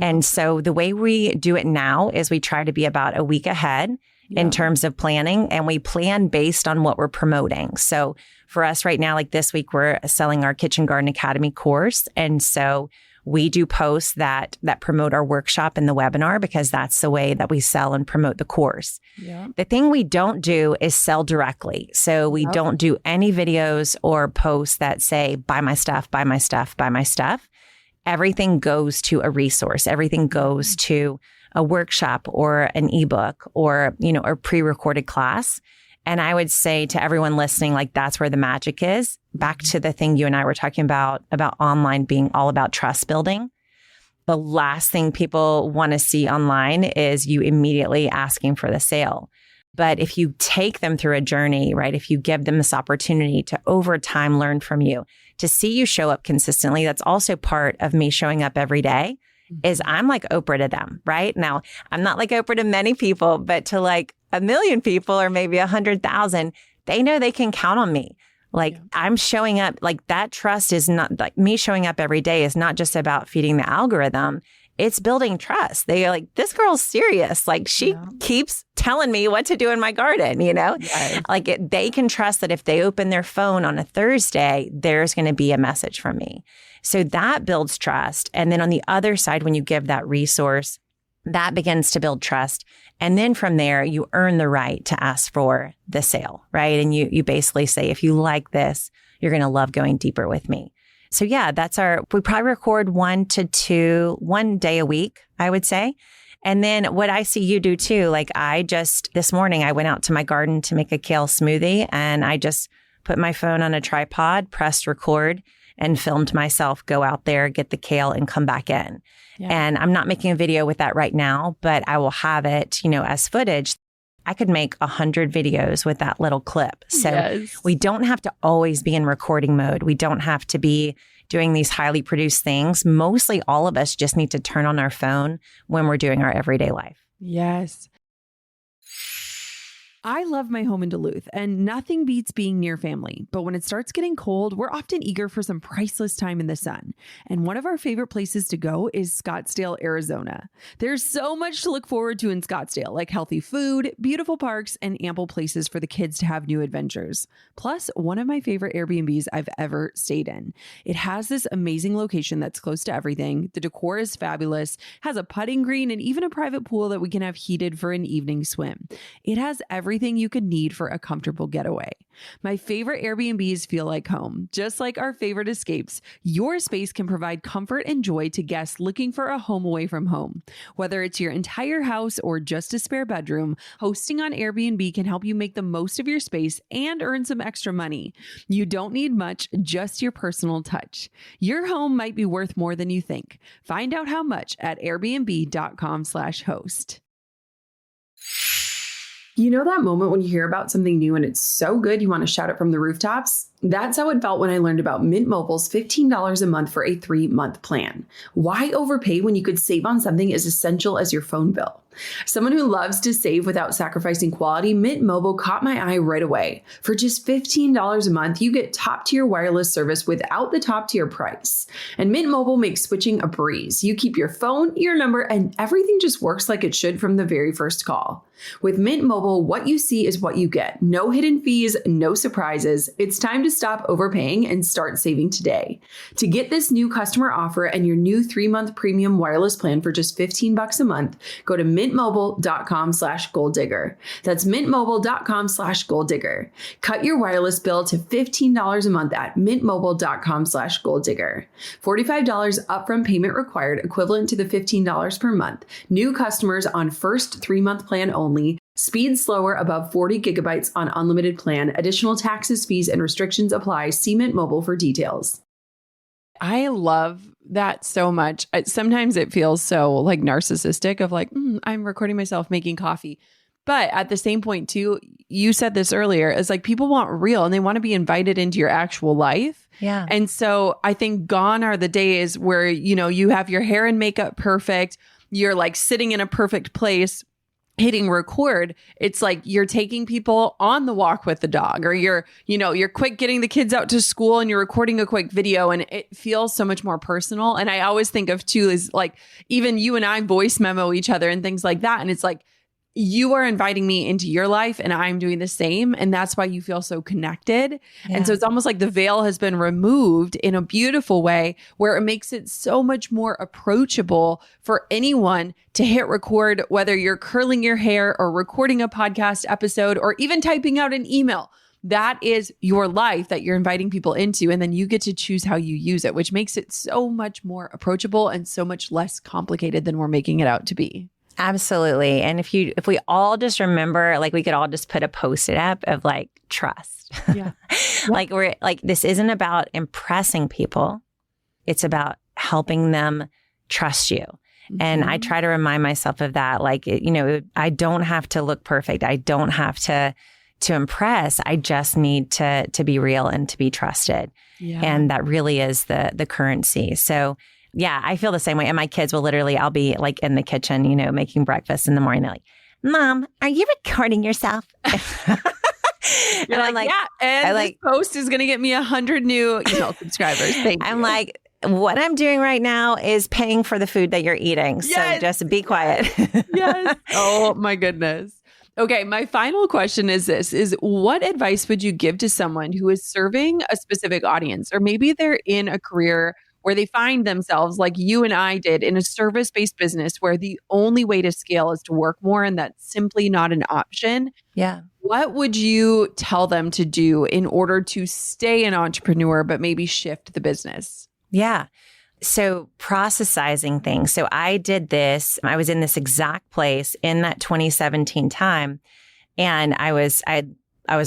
And so the way we do it now is we try to be about a week ahead in terms of planning, and we plan based on what we're promoting. So for us right now, like this week, we're selling our Kitchen Garden Academy course. And so we do posts that promote our workshop and the webinar because that's the way that we sell and promote the course. Yeah. The thing we don't do is sell directly. So we don't do any videos or posts that say, buy my stuff, buy my stuff, buy my stuff. Everything goes to a resource. Everything goes to a workshop or an ebook or, a pre-recorded class. And I would say to everyone listening, like that's where the magic is. Back to the thing you and I were talking about online being all about trust building. the last thing people want to see online is you immediately asking for the sale. But if you take them through a journey, right? If you give them this opportunity to over time learn from you, to see you show up consistently, that's also part of me showing up every day is I'm like Oprah to them, right? Now, I'm not like Oprah to many people, but to like 1 million people or maybe 100,000, they know they can count on me. Like I'm showing up, like that trust is not like me showing up every day is not just about feeding the algorithm. It's building trust. They're like, this girl's serious. Like she keeps telling me what to do in my garden, you know? Yes. Like they can trust that if they open their phone on a Thursday, there's going to be a message from me. So that builds trust. And then on the other side, when you give that resource, that begins to build trust. And then from there, you earn the right to ask for the sale, right? And you basically say, if you like this, you're going to love going deeper with me. So yeah, we probably record 1 day a week, I would say. And then what I see you do too, like this morning, I went out to my garden to make a kale smoothie and I just put my phone on a tripod, pressed record and filmed myself go out there, get the kale and come back in. Yeah. And I'm not making a video with that right now, but I will have it, as footage. I could make 100 videos with that little clip. So we don't have to always be in recording mode. We don't have to be doing these highly produced things. Mostly all of us just need to turn on our phone when we're doing our everyday life. Yes. I love my home in Duluth and nothing beats being near family. But when it starts getting cold, we're often eager for some priceless time in the sun. And one of our favorite places to go is Scottsdale, Arizona. There's so much to look forward to in Scottsdale, like healthy food, beautiful parks, and ample places for the kids to have new adventures. Plus, one of my favorite Airbnbs I've ever stayed in. It has this amazing location that's close to everything. The decor is fabulous, has a putting green, and even a private pool that we can have heated for an evening swim. It has everything you could need for a comfortable getaway. My favorite Airbnbs feel like home. Just like our favorite escapes, your space can provide comfort and joy to guests looking for a home away from home. Whether it's your entire house or just a spare bedroom, hosting on Airbnb can help you make the most of your space and earn some extra money. You don't need much, just your personal touch. Your home might be worth more than you think. Find out how much at airbnb.com/host. You know that moment when you hear about something new and it's so good you want to shout it from the rooftops? That's how it felt when I learned about Mint Mobile's $15 a month for a 3-month plan. Why overpay when you could save on something as essential as your phone bill? Someone who loves to save without sacrificing quality, Mint Mobile caught my eye right away. For just $15 a month, you get top-tier wireless service without the top-tier price. And Mint Mobile makes switching a breeze. You keep your phone, your number, and everything just works like it should from the very first call. With Mint Mobile, what you see is what you get. No hidden fees, no surprises. It's time to stop overpaying and start saving today. To get this new customer offer and your new 3-month premium wireless plan for just $15 a month, go to mintmobile.com/goaldigger. That's mintmobile.com/goaldigger. Cut your wireless bill to $15 a month at mintmobile.com/goaldigger. $45 upfront payment required, equivalent to the $15 per month. New customers on first 3-month plan only. Speed slower above 40 gigabytes on unlimited plan. Additional taxes, fees, and restrictions apply. See Mint Mobile for details. I love that so much. Sometimes it feels so like narcissistic of like, I'm recording myself making coffee. But at the same point too, you said this earlier, is like people want real and they want to be invited into your actual life. Yeah. And so I think gone are the days where, you have your hair and makeup perfect. You're like sitting in a perfect place, hitting record. It's like you're taking people on the walk with the dog, or you're quick getting the kids out to school and you're recording a quick video, and it feels so much more personal. And I always think of too is like even you and I voice memo each other and things like that. And it's like you are inviting me into your life and I'm doing the same. And that's why you feel so connected. Yeah. And so it's almost like the veil has been removed in a beautiful way where it makes it so much more approachable for anyone to hit record, whether you're curling your hair or recording a podcast episode or even typing out an email. That is your life that you're inviting people into. And then you get to choose how you use it, which makes it so much more approachable and so much less complicated than we're making it out to be. Absolutely. And if we all just remember, like we could all just put a Post-it up of like trust. Yeah. Like this isn't about impressing people. It's about helping them trust you. And I try to remind myself of that. Like, I don't have to look perfect. I don't have to impress. I just need to be real and to be trusted. Yeah. And that really is the currency. So yeah, I feel the same way. And my kids will literally, I'll be like in the kitchen, making breakfast in the morning. They're like, Mom, are you recording yourself? You're like, yeah. And this post is going to get me 100 new email subscribers. Thank you. I'm like, what I'm doing right now is paying for the food that you're eating. Yes. So just be quiet. Yes. Oh my goodness. Okay. My final question is what advice would you give to someone who is serving a specific audience, or maybe they're in a career where they find themselves like you and I did in a service-based business where the only way to scale is to work more, and that's simply not an option. Yeah. What would you tell them to do in order to stay an entrepreneur, but maybe shift the business? Yeah. So processizing things. So I did this. I was in this exact place in that 2017 time. And I was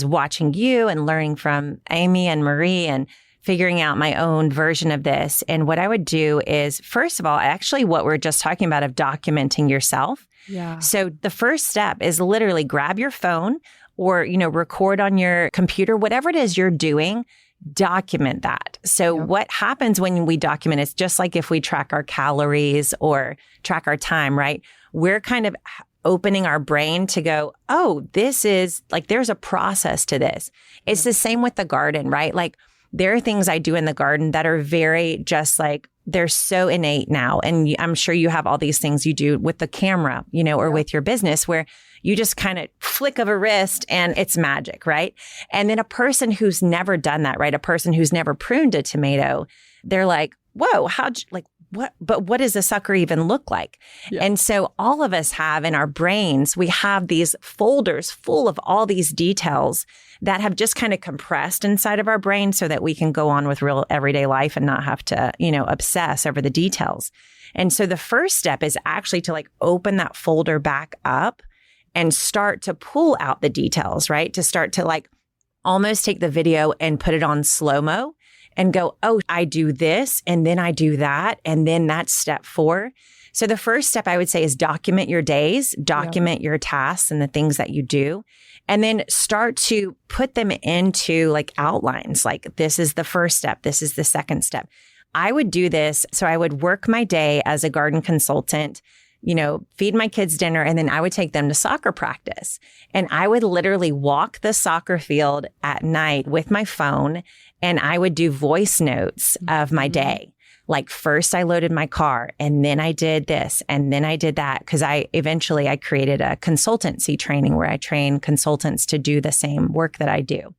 watching you and learning from Amy and Marie and figuring out my own version of this. And what I would do is, first of all, actually what we're just talking about of documenting yourself. Yeah. So the first step is literally grab your phone or, record on your computer, whatever it is you're doing, document that. So what happens when we document is just like if we track our calories or track our time, right? We're kind of opening our brain to go, oh, this is like, there's a process to this. It's the same with the garden, right? Like there are things I do in the garden that are very just like, they're so innate now. And I'm sure you have all these things you do with the camera, or with your business where you just kind of flick of a wrist and it's magic, right? And then a person who's never done that, right? A person who's never pruned a tomato, they're like, whoa, what does a sucker even look like? Yeah. And so all of us have in our brains, we have these folders full of all these details that have just kind of compressed inside of our brain so that we can go on with real everyday life and not have to, obsess over the details. And so the first step is actually to like open that folder back up and start to pull out the details, right? To start to like almost take the video and put it on slow-mo and go, oh, I do this and then I do that. And then that's step 4. So the first step I would say is document your days, document your tasks and the things that you do. And then start to put them into like outlines, like this is the first step. This is the second step. I would do this. So I would work my day as a garden consultant, feed my kids dinner, and then I would take them to soccer practice. And I would literally walk the soccer field at night with my phone, and I would do voice notes of my day. Like first I loaded my car, and then I did this, and then I did that. Because I created a consultancy training where I train consultants to do the same work that I do.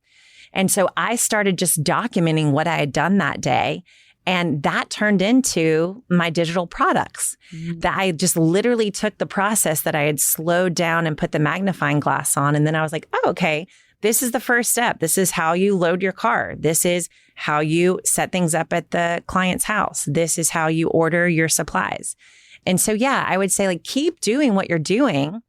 And so I started just documenting what I had done that day. And that turned into my digital products that I just literally took the process that I had slowed down and put the magnifying glass on. And then I was like, oh, okay, this is the first step. This is how you load your car. This is how you set things up at the client's house. This is how you order your supplies. And so, yeah, I would say like, keep doing what you're doing,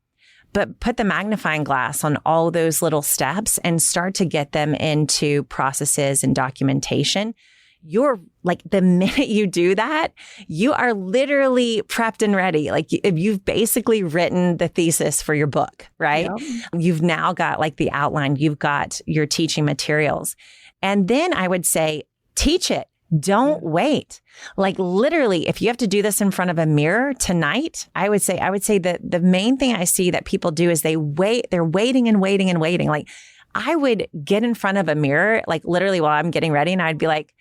but put the magnifying glass on all those little steps and start to get them into processes and documentation. You're like, the minute you do that, you are literally prepped and ready. Like you've basically written the thesis for your book, right? Yep. You've now got like the outline, you've got your teaching materials. And then I would say, teach it. Don't wait. Like literally, if you have to do this in front of a mirror tonight, I would say that the main thing I see that people do is they're waiting and waiting and waiting. Like I would get in front of a mirror, like literally while I'm getting ready, and I'd be like,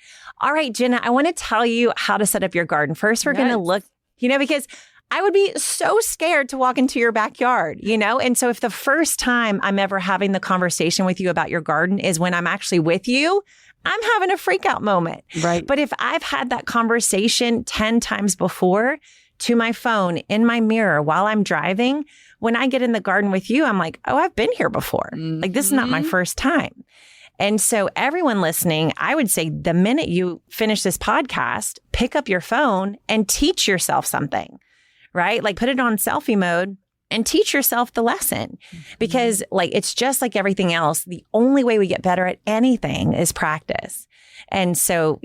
all right, Jenna, I want to tell you how to set up your garden. First, we're going to look, because I would be so scared to walk into your backyard, And so if the first time I'm ever having the conversation with you about your garden is when I'm actually with you, I'm having a freak out moment. Right. But if I've had that conversation 10 times before to my phone, in my mirror, while I'm driving, when I get in the garden with you, I'm like, oh, I've been here before. Mm-hmm. Like, this is not my first time. And so everyone listening, I would say the minute you finish this podcast, pick up your phone and teach yourself something, right? Like put it on selfie mode and teach yourself the lesson. Because like, it's just like everything else. The only way we get better at anything is practice. And so,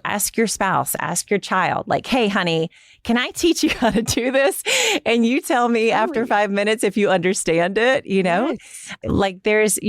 ask your spouse, ask your child, like, hey, honey, can I teach you how to do this? And you tell me after 5 minutes if you understand it, Yes. like there's,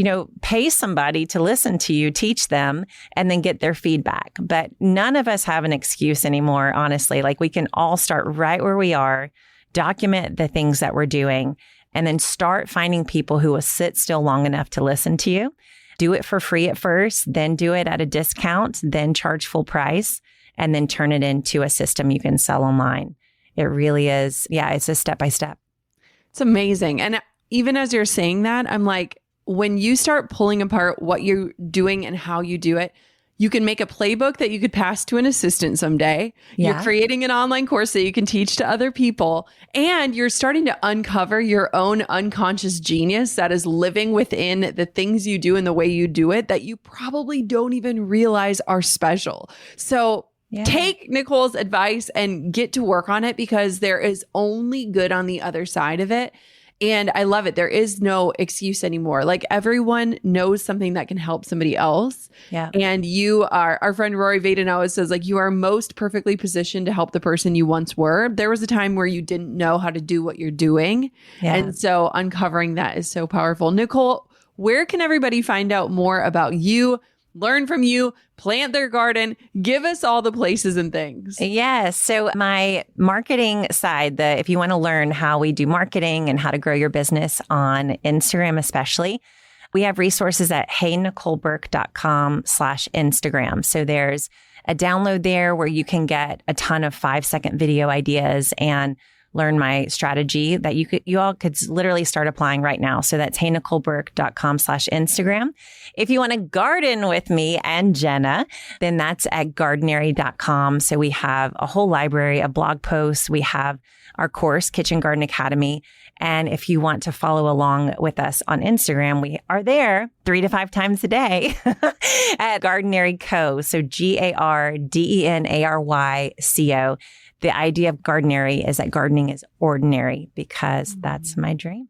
pay somebody to listen to you, teach them, and then get their feedback. But none of us have an excuse anymore, honestly. Like we can all start right where we are, document the things that we're doing, and then start finding people who will sit still long enough to listen to you. Do it for free at first, then do it at a discount, then charge full price, and then turn it into a system you can sell online. It really is. Yeah, it's a step by step. It's amazing. And even as you're saying that, I'm like, when you start pulling apart what you're doing and how you do it, you can make a playbook that you could pass to an assistant someday. Yeah. You're creating an online course that you can teach to other people. And you're starting to uncover your own unconscious genius that is living within the things you do and the way you do it that you probably don't even realize are special. So take Nicole's advice and get to work on it, because there is only good on the other side of it. And I love it. There is no excuse anymore. Like everyone knows something that can help somebody else. Yeah. And you are, our friend Rory Vaden always says, like, you are most perfectly positioned to help the person you once were. There was a time where you didn't know how to do what you're doing. Yeah. And so uncovering that is so powerful. Nicole, where can everybody find out more about you, learn from you, plant their garden? Give us all the places and things. Yes. So my marketing side, if you want to learn how we do marketing and how to grow your business on Instagram, especially, we have resources at heynicoleburke.com/Instagram. So there's a download there where you can get a ton of 5-second video ideas and learn my strategy that you all could literally start applying right now. So that's heynicoleburke.com/Instagram. If you want to garden with me and Jenna, then that's at gardenary.com. So we have a whole library of blog posts. We have our course, Kitchen Garden Academy. And if you want to follow along with us on Instagram, we are there 3 to 5 times a day at Gardenary Co. So GARDENARYCO. The idea of Gardenary is that gardening is ordinary, because that's my dream.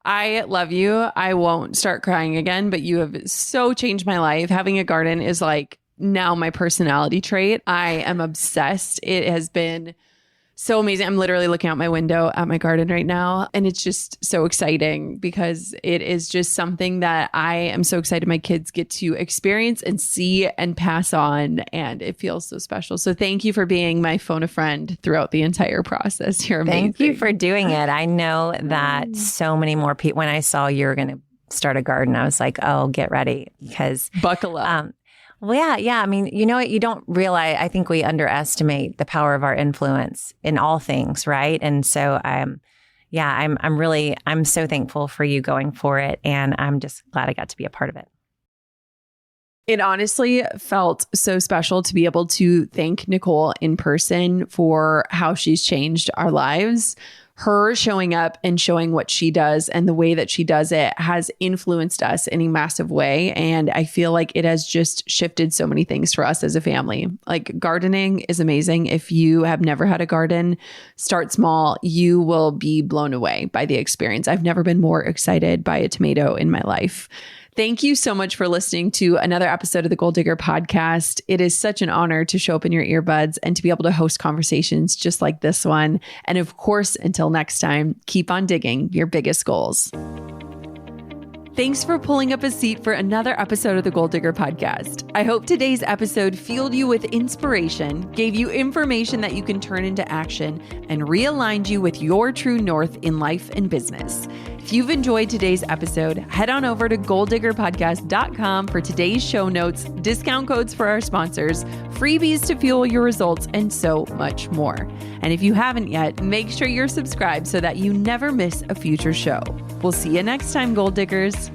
I love you. I won't start crying again, but you have so changed my life. Having a garden is like now my personality trait. I am obsessed. It has been so amazing. I'm literally looking out my window at my garden right now, and it's just so exciting because it is just something that I am so excited my kids get to experience and see and pass on, and it feels so special. So thank you for being my phone a friend throughout the entire process. You're amazing. Thank you for doing it. I know that so many more people, when I saw you were going to start a garden, I was like, oh, get ready, because buckle up. Well, yeah. I mean, you know what? You don't realize, I think we underestimate the power of our influence in all things, right? And so I'm so thankful for you going for it. And I'm just glad I got to be a part of it. It honestly felt so special to be able to thank Nicole in person for how she's changed our lives. Her showing up and showing what she does and the way that she does it has influenced us in a massive way. And I feel like it has just shifted so many things for us as a family. Like gardening is amazing. If you have never had a garden, start small. You will be blown away by the experience. I've never been more excited by a tomato in my life. Thank you so much for listening to another episode of the Goal Digger podcast. It is such an honor to show up in your earbuds and to be able to host conversations just like this one. And of course, until next time, keep on digging your biggest goals. Thanks for pulling up a seat for another episode of the Goal Digger podcast. I hope today's episode fueled you with inspiration, gave you information that you can turn into action, and realigned you with your true north in life and business. If you've enjoyed today's episode, head on over to goaldiggerpodcast.com for today's show notes, discount codes for our sponsors, freebies to fuel your results, and so much more. And if you haven't yet, make sure you're subscribed so that you never miss a future show. We'll see you next time, Goal Diggers.